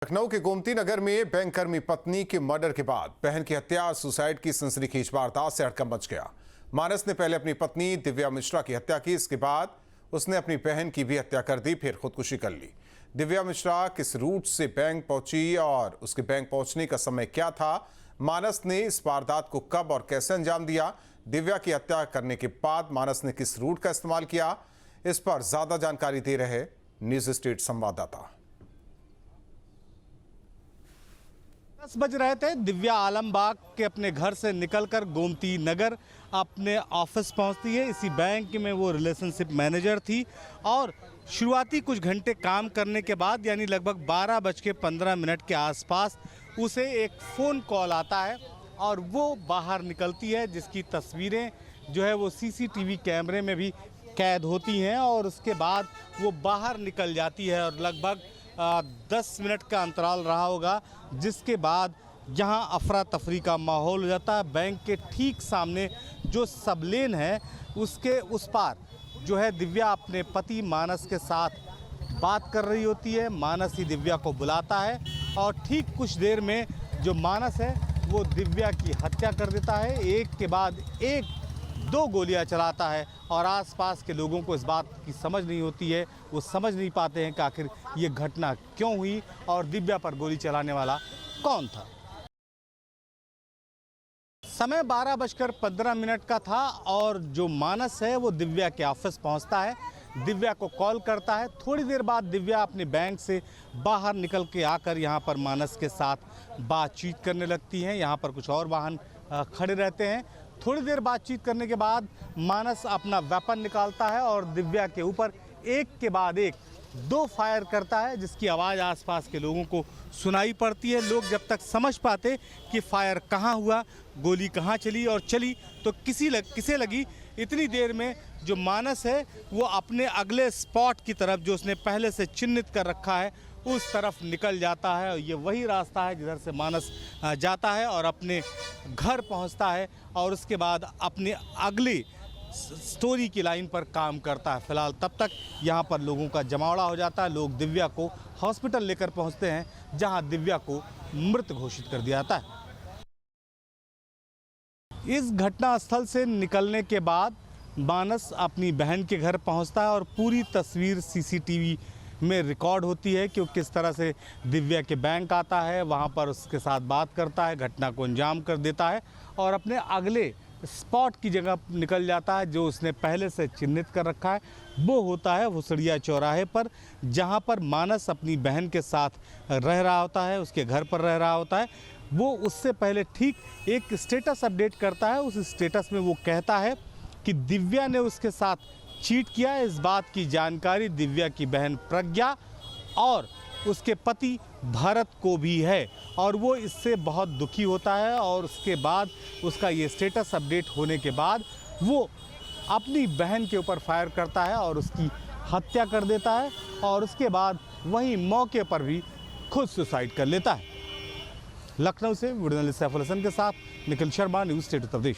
लखनऊ के गोमती नगर में बैंककर्मी पत्नी के मर्डर के बाद बहन की हत्या सुसाइड की सनसनीखेज वारदात से हड़कंप मच गया। मानस ने पहले अपनी पत्नी दिव्या मिश्रा की हत्या की, इसके बाद उसने अपनी बहन की भी हत्या कर दी, फिर खुदकुशी कर ली। दिव्या मिश्रा किस रूट से बैंक पहुंची और उसके बैंक पहुंचने का समय क्या था, मानस ने इस वारदात को कब और कैसे अंजाम दिया, दिव्या की हत्या करने के बाद मानस ने किस रूट का इस्तेमाल किया, इस पर ज्यादा जानकारी दे रहे न्यूज स्टेट संवाददाता। 10 बज रहे थे। दिव्या आलमबाग के अपने घर से निकलकर गोमती नगर अपने ऑफिस पहुंचती है। इसी बैंक में वो रिलेशनशिप मैनेजर थी और शुरुआती कुछ घंटे काम करने के बाद यानी लगभग 12:15 के आसपास उसे एक फ़ोन कॉल आता है और वो बाहर निकलती है, जिसकी तस्वीरें जो है वो सीसीटीवी कैमरे में भी कैद होती हैं। और उसके बाद वो बाहर निकल जाती है और लगभग 10 मिनट का अंतराल रहा होगा, जिसके बाद यहाँ अफरा तफरी का माहौल हो जाता है। बैंक के ठीक सामने जो सबलेन है उसके उस पार जो है दिव्या अपने पति मानस के साथ बात कर रही होती है। मानस ही दिव्या को बुलाता है और ठीक कुछ देर में जो मानस है वो दिव्या की हत्या कर देता है। एक के बाद एक 2 गोलियां चलाता है और आसपास के लोगों को इस बात की समझ नहीं होती है, वो समझ नहीं पाते हैं कि आखिर ये घटना क्यों हुई और दिव्या पर गोली चलाने वाला कौन था। समय 12:15 का था और जो मानस है वो दिव्या के ऑफिस पहुंचता है, दिव्या को कॉल करता है। थोड़ी देर बाद दिव्या अपने बैंक से बाहर निकल के आकर यहाँ पर मानस के साथ बातचीत करने लगती हैं। यहाँ पर कुछ और वाहन खड़े रहते हैं। थोड़ी देर बातचीत करने के बाद मानस अपना वेपन निकालता है और दिव्या के ऊपर एक के बाद एक 2 फायर करता है, जिसकी आवाज़ आसपास के लोगों को सुनाई पड़ती है। लोग जब तक समझ पाते कि फायर कहाँ हुआ, गोली कहाँ चली और चली तो किसे लगी, इतनी देर में जो मानस है वो अपने अगले स्पॉट की तरफ जो उसने पहले से चिन्हित कर रखा है उस तरफ निकल जाता है। और ये वही रास्ता है जिधर से मानस जाता है और अपने घर पहुंचता है और उसके बाद अपनी अगली स्टोरी की लाइन पर काम करता है। फिलहाल तब तक यहाँ पर लोगों का जमावड़ा हो जाता है। लोग दिव्या को हॉस्पिटल लेकर पहुँचते हैं, जहाँ दिव्या को मृत घोषित कर दिया जाता है। इस घटना स्थल से निकलने के बाद मानस अपनी बहन के घर पहुँचता है और पूरी तस्वीर सीसीटीवी में रिकॉर्ड होती है कि वो किस तरह से दिव्या के बैंक आता है, वहाँ पर उसके साथ बात करता है, घटना को अंजाम कर देता है और अपने अगले स्पॉट की जगह निकल जाता है जो उसने पहले से चिन्हित कर रखा है। वो होता है भुसड़िया चौराहे पर, जहाँ पर मानस अपनी बहन के साथ रह रहा होता है, उसके घर पर रह रहा होता है। वो उससे पहले ठीक एक स्टेटस अपडेट करता है। उस स्टेटस में वो कहता है कि दिव्या ने उसके साथ चीट किया। इस बात की जानकारी दिव्या की बहन प्रज्ञा और उसके पति भरत को भी है और वो इससे बहुत दुखी होता है। और उसके बाद उसका ये स्टेटस अपडेट होने के बाद वो अपनी बहन के ऊपर फायर करता है और उसकी हत्या कर देता है और उसके बाद वहीं मौके पर भी खुद सुसाइड कर लेता है। लखनऊ से वीडियो जर्नलिस्ट सैफुल हसन के साथ निखिल शर्मा, न्यूज़ स्टेट उत्तर प्रदेश।